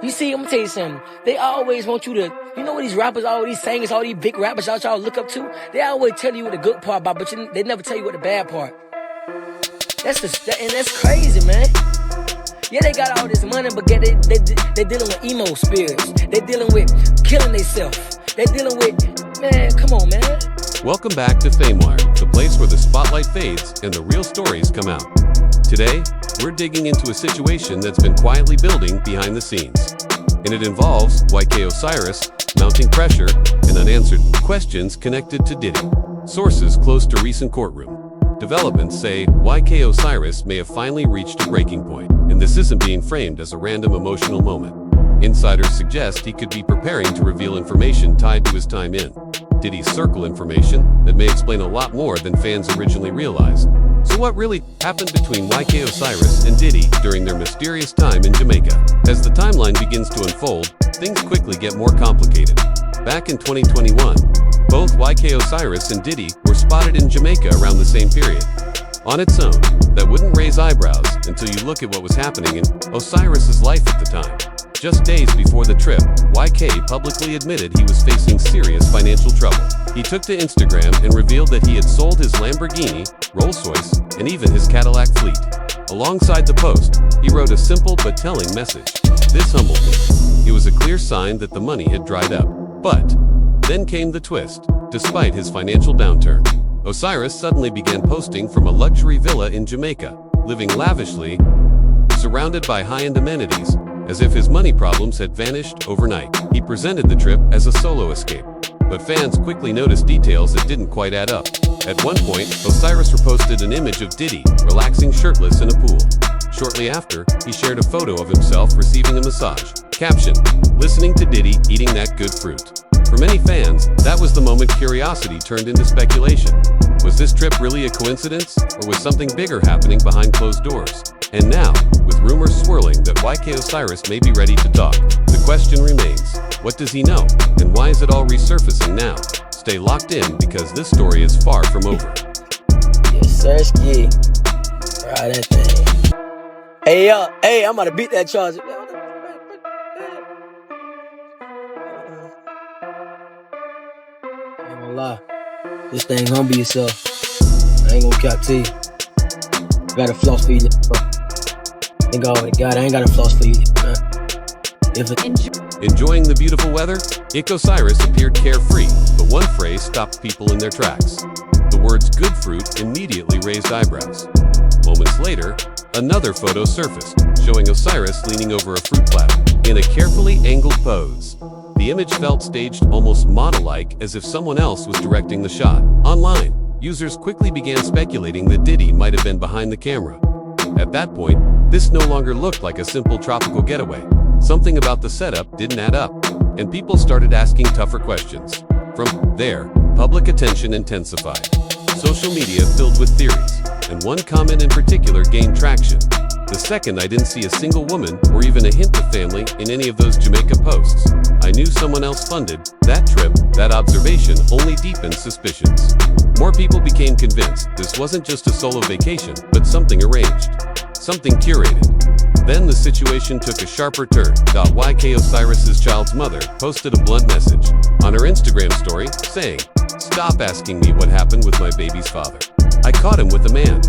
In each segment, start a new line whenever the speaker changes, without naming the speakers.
You see, I'm gonna tell you something. They always want you to, you know what these rappers, all these singers, all these big rappers y'all look up to? They always tell you what the good part about, but they never tell you what the bad part. And that's crazy, man. Yeah, they got all this money, but they dealing with emo spirits. They dealing with killing themselves. They dealing with, man, come on, man.
Welcome back to FameWire, the place where the spotlight fades and the real stories come out. Today, we're digging into a situation that's been quietly building behind the scenes. And it involves YK Osiris, mounting pressure, and unanswered questions connected to Diddy. Sources close to recent courtroom. Developments say YK Osiris may have finally reached a breaking point, and this isn't being framed as a random emotional moment. Insiders suggest he could be preparing to reveal information tied to his time in Diddy's circle, information that may explain a lot more than fans originally realized. So what really happened between YK Osiris and Diddy during their mysterious time in Jamaica? As the timeline begins to unfold, things quickly get more complicated. Back in 2021, both YK Osiris and Diddy were spotted in Jamaica around the same period. On its own, that wouldn't raise eyebrows until you look at what was happening in Osiris's life at the time. Just days before the trip, YK publicly admitted he was facing serious financial trouble. He took to Instagram and revealed that he had sold his Lamborghini, Rolls-Royce, and even his Cadillac fleet. Alongside the post, he wrote a simple but telling message. This humbled me. It was a clear sign that the money had dried up. But then came the twist. Despite his financial downturn, Osiris suddenly began posting from a luxury villa in Jamaica, living lavishly, surrounded by high-end amenities, as if his money problems had vanished overnight. He presented the trip as a solo escape, but fans quickly noticed details that didn't quite add up. At one point, Osiris reposted an image of Diddy relaxing shirtless in a pool. Shortly after, he shared a photo of himself receiving a massage. Caption: listening to Diddy eating that good fruit. For many fans, that was the moment curiosity turned into speculation. Was this trip really a coincidence, or was something bigger happening behind closed doors? And now, with rumors swirling that YK Osiris may be ready to talk, the question remains, what does he know, and why is it all resurfacing now? Stay locked in, because this story is far from over.
Yes, sir, ski. Try that thing. Hey, I'm about to beat that charge. I ain't gonna lie. This thing gonna be yourself. I ain't gonna cap to you. Gotta floss for you. Thank God, I ain't gotta floss for you.
Enjoying the beautiful weather? YK Osiris appeared carefree, but one phrase stopped people in their tracks. The words "good fruit" immediately raised eyebrows. Moments later, another photo surfaced, showing Osiris leaning over a fruit platter, in a carefully angled pose. The image felt staged, almost model-like, as if someone else was directing the shot. Online, users quickly began speculating that Diddy might have been behind the camera. At that point, this no longer looked like a simple tropical getaway. Something about the setup didn't add up, and people started asking tougher questions. From there, public attention intensified. Social media filled with theories, and one comment in particular gained traction. The second I didn't see a single woman or even a hint of family in any of those Jamaica posts, I knew someone else funded that trip. That observation only deepened suspicions. More people became convinced this wasn't just a solo vacation, but something arranged, something curated. Then the situation took a sharper turn. YK Osiris's child's mother posted a blunt message on her Instagram story, saying, "Stop asking me what happened with my baby's father. I caught him with a man."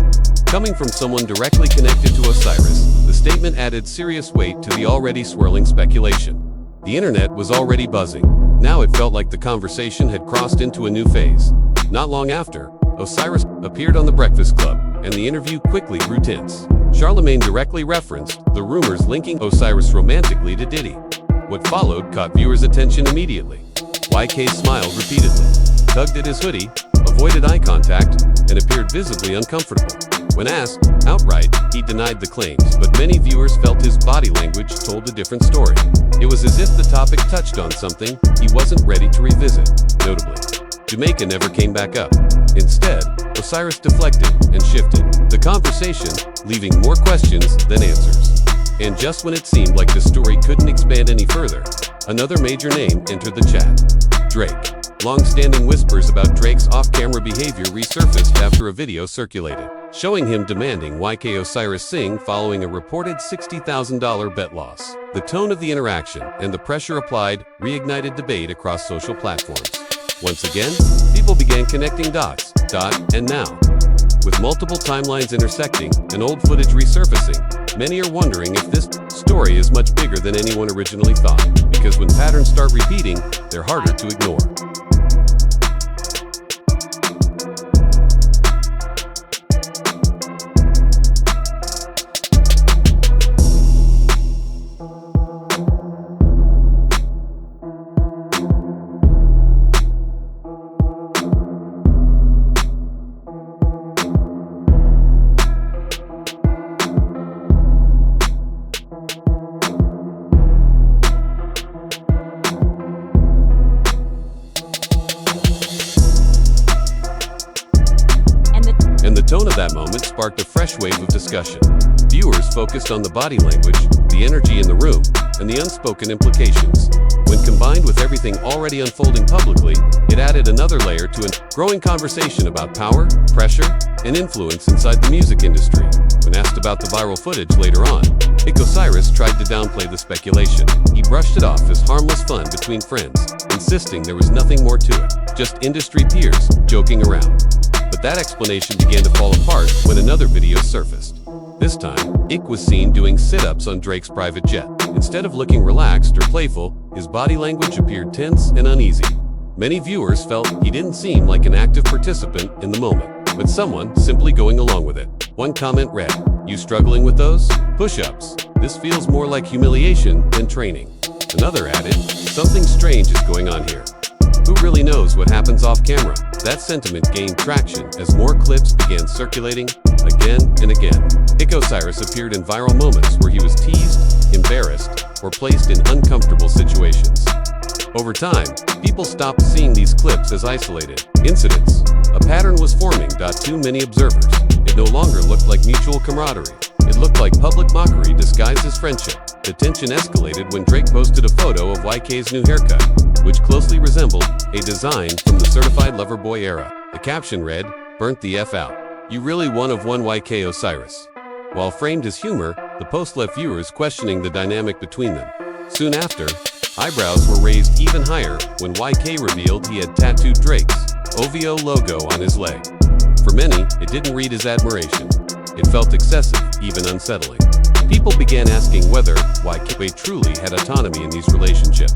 Coming from someone directly connected to Osiris, the statement added serious weight to the already swirling speculation. The internet was already buzzing. Now it felt like the conversation had crossed into a new phase. Not long after, Osiris appeared on The Breakfast Club, and the interview quickly grew tense. Charlemagne directly referenced the rumors linking Osiris romantically to Diddy. What followed caught viewers' attention immediately. YK smiled repeatedly, tugged at his hoodie, avoided eye contact, and appeared visibly uncomfortable. When asked outright, he denied the claims, but many viewers felt his body language told a different story. It was as if the topic touched on something he wasn't ready to revisit. Notably, Jamaica never came back up. Instead, Osiris deflected and shifted the conversation, leaving more questions than answers. And just when it seemed like the story couldn't expand any further, another major name entered the chat: Drake. Long-standing whispers about Drake's off-camera behavior resurfaced after a video circulated. showing him demanding YK Osiris sing following a reported $60,000 bet loss. The tone of the interaction and the pressure applied reignited debate across social platforms. Once again, people began connecting dots, and now. With multiple timelines intersecting and old footage resurfacing, many are wondering if this story is much bigger than anyone originally thought, because when patterns start repeating, they're harder to ignore. And the tone of that moment sparked a fresh wave of discussion. Viewers focused on the body language, the energy in the room, and the unspoken implications. When combined with everything already unfolding publicly, it added another layer to a growing conversation about power, pressure, and influence inside the music industry. When asked about the viral footage later on, YK Osiris tried to downplay the speculation. He brushed it off as harmless fun between friends, insisting there was nothing more to it, just industry peers joking around. But that explanation began to fall apart when another video surfaced. This time, YK was seen doing sit-ups on Drake's private jet. Instead of looking relaxed or playful, his body language appeared tense and uneasy. Many viewers felt he didn't seem like an active participant in the moment, but someone simply going along with it. One comment read, "You struggling with those? Push-ups. This feels more like humiliation than training." Another added, "Something strange is going on here. Who really knows what happens off camera?" That sentiment gained traction as more clips began circulating again and again. YK Osiris appeared in viral moments where he was teased, embarrassed, or placed in uncomfortable situations. Over time, people stopped seeing these clips as isolated incidents. A pattern was forming. To many observers, it no longer looked like mutual camaraderie. It looked like public mockery disguised as friendship. The tension escalated when Drake posted a photo of YK's new haircut, which closely resembled a design from the Certified Lover Boy era. The caption read, "Burnt the F out. You really one of one YK Osiris." While framed as humor, the post left viewers questioning the dynamic between them. Soon after, eyebrows were raised even higher when YK revealed he had tattooed Drake's OVO logo on his leg. For many, it didn't read as admiration. It felt excessive, even unsettling. People began asking whether YK truly had autonomy in these relationships.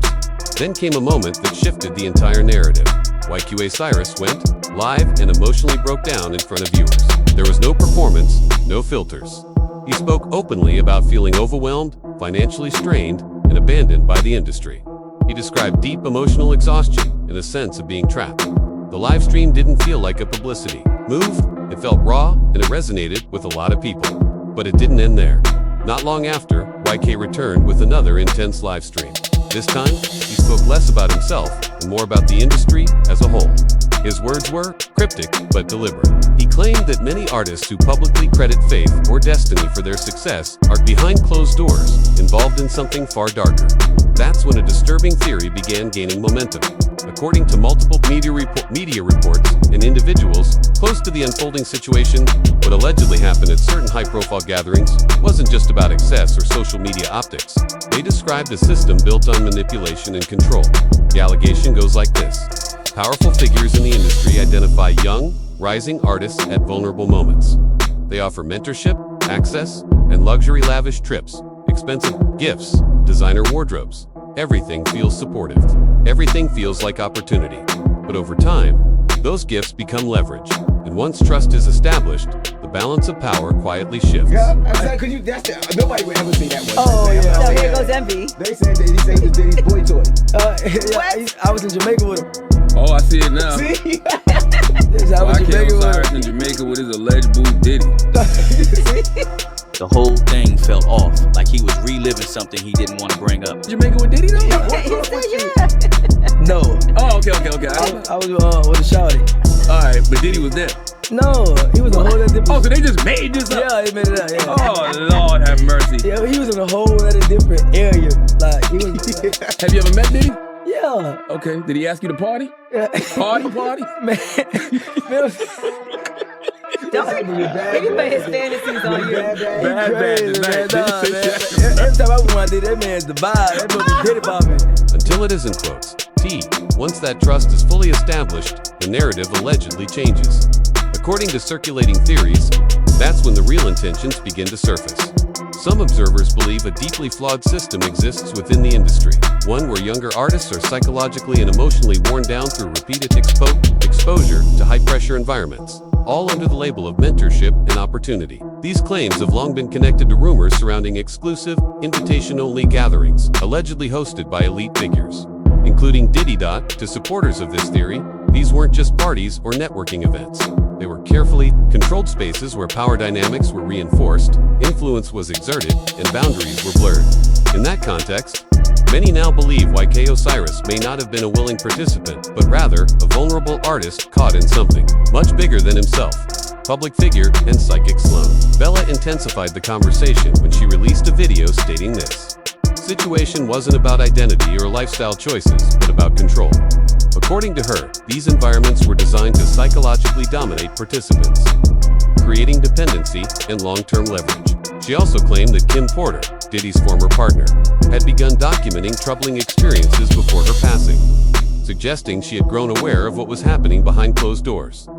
Then came a moment that shifted the entire narrative. YK Osiris went live and emotionally broke down in front of viewers. There was no performance, no filters. He spoke openly about feeling overwhelmed, financially strained, and abandoned by the industry. He described deep emotional exhaustion and a sense of being trapped. The live stream didn't feel like a publicity move. It felt raw and it resonated with a lot of people. But it didn't end there. Not long after, YK returned with another intense live stream. This time, he spoke less about himself and more about the industry as a whole. His words were cryptic but deliberate. He claimed that many artists who publicly credit faith or destiny for their success are behind closed doors, involved in something far darker. That's when a disturbing theory began gaining momentum. According to multiple media reports and individuals close to the unfolding situation, what allegedly happened at certain high-profile gatherings wasn't just about excess or social media optics. They described a system built on manipulation and control. The allegation goes like this. Powerful figures in the industry identify young, rising artists at vulnerable moments. They offer mentorship, access, and luxury lavish trips, expensive gifts, designer wardrobes. Everything feels supportive. Everything feels like opportunity. But over time, those gifts become leverage. And once trust is established, the balance of power quietly shifts.
Yeah, nobody would ever say that one.
Oh, yeah. So here goes Envy.
They said that he said it's Diddy's boy toy.
What?
I was in Jamaica with him.
Oh, I see it now.
See?
I was in
YK
Jamaica with
Osiris
him.
in Jamaica with his alleged boo Diddy.
The whole thing felt off, like he was reliving something he didn't want to bring up.
Jamaica with Diddy though?
He said yeah.
No,
Oh, okay.
I was with a shawty.
Alright, but Diddy was there.
No, he was a whole other different.
Oh, so they just made this up?
Yeah, he made it up. Yeah.
Oh, Lord have mercy.
Yeah, he was in a whole other different area. Like he was.
Have you ever met Diddy?
Yeah.
Okay, did he ask you to party?
Yeah.
Party?
Man,
He be putting his fantasies on you.
Bad
Crazy,
tonight.
man. Nah, man. Every time I want to do that man's the vibe. That boy did it for me.
Until it is in quotes. T. Once that trust is fully established, the narrative allegedly changes. According to circulating theories, that's when the real intentions begin to surface. Some observers believe a deeply flawed system exists within the industry, one where younger artists are psychologically and emotionally worn down through repeated exposure to high-pressure environments, all under the label of mentorship and opportunity. These claims have long been connected to rumors surrounding exclusive, invitation-only gatherings, allegedly hosted by elite figures, including Diddy. To supporters of this theory, these weren't just parties or networking events. They were carefully controlled spaces where power dynamics were reinforced, influence was exerted, and boundaries were blurred. In that context, many now believe YK Osiris may not have been a willing participant, but rather a vulnerable artist caught in something much bigger than himself. Public figure and psychic Sloan. Bella intensified the conversation when she released a video stating this. Situation wasn't about identity or lifestyle choices, but about control. According to her, these environments were designed to psychologically dominate participants, creating dependency and long-term leverage. She also claimed that Kim Porter, Diddy's former partner, had begun documenting troubling experiences before her passing, suggesting she had grown aware of what was happening behind closed doors.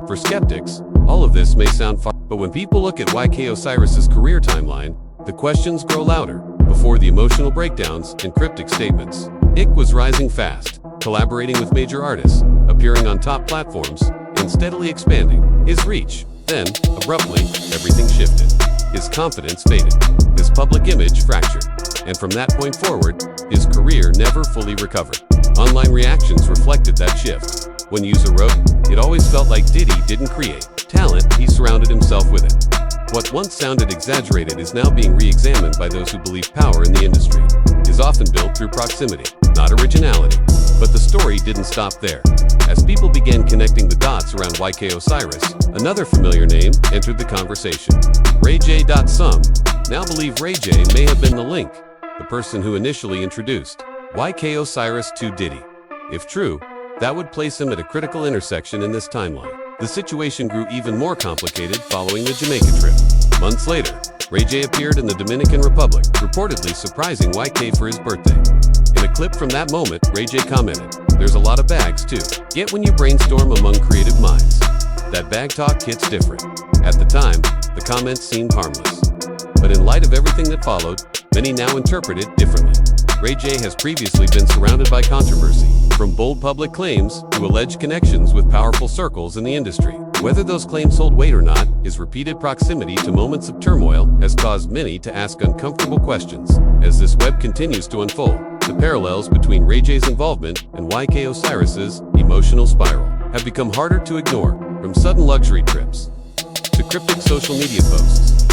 For skeptics, all of this may sound far, but when people look at YK Osiris's career timeline, the questions grow louder. Before the emotional breakdowns and cryptic statements, Ick was rising fast, collaborating with major artists, appearing on top platforms, and steadily expanding his reach. Then, abruptly, everything shifted. His confidence faded, his public image fractured, and from that point forward, his career never fully recovered. Online reactions reflected that shift. One user wrote, "It always felt like Diddy didn't create talent, he surrounded himself with it." What once sounded exaggerated is now being re-examined by those who believe power in the industry is often built through proximity, not originality. But the story didn't stop there. As people began connecting the dots around YK Osiris, another familiar name entered the conversation. Ray J. Some now believe Ray J may have been the link, the person who initially introduced YK Osiris to Diddy. If true, that would place him at a critical intersection in this timeline. The situation grew even more complicated following the Jamaica trip. Months later, Ray J appeared in the Dominican Republic, reportedly surprising YK for his birthday. In a clip from that moment, Ray J commented, "There's a lot of bags too. Yet when you brainstorm among creative minds, that bag talk hits different." At the time, the comments seemed harmless. But in light of everything that followed, many now interpret it differently. Ray J has previously been surrounded by controversy, from bold public claims to alleged connections with powerful circles in the industry. Whether those claims hold weight or not, his repeated proximity to moments of turmoil has caused many to ask uncomfortable questions. As this web continues to unfold, the parallels between Ray J's involvement and YK Osiris's emotional spiral have become harder to ignore, from sudden luxury trips to cryptic social media posts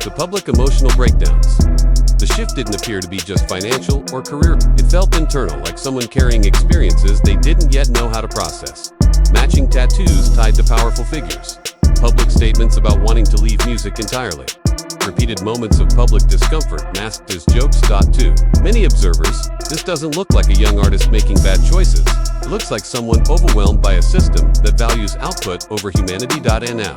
to public emotional breakdowns. The shift didn't appear to be just financial or career. It felt internal, like someone carrying experiences they didn't yet know how to process. Matching tattoos tied to powerful figures. Public statements about wanting to leave music entirely. Repeated moments of public discomfort masked as jokes. To many observers, this doesn't look like a young artist making bad choices. It looks like someone overwhelmed by a system that values output over humanity. And now,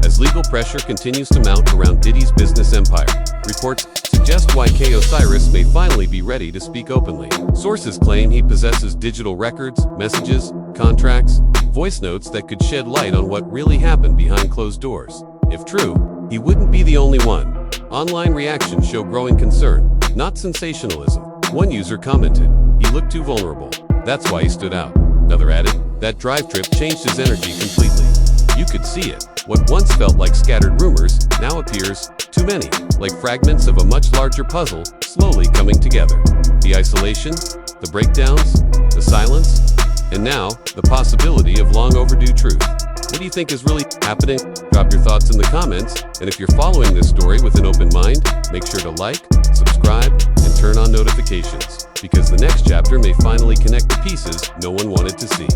as legal pressure continues to mount around Diddy's business empire, reports suggest YK Osiris may finally be ready to speak openly. Sources claim he possesses digital records, messages, contracts, voice notes that could shed light on what really happened behind closed doors. If true, he wouldn't be the only one. Online reactions show growing concern, not sensationalism. One user commented, "He looked too vulnerable. That's why he stood out." Another added, "That drive trip changed his energy completely. You could see it. What once felt like scattered rumors now appears too many, like fragments of a much larger puzzle slowly coming together. The isolation, the breakdowns, the silence, and now the possibility of long overdue truth. What do you think is really happening? Drop your thoughts in the comments, and if you're following this story with an open mind, make sure to like, subscribe, and turn on notifications, because the next chapter may finally connect the pieces no one wanted to see.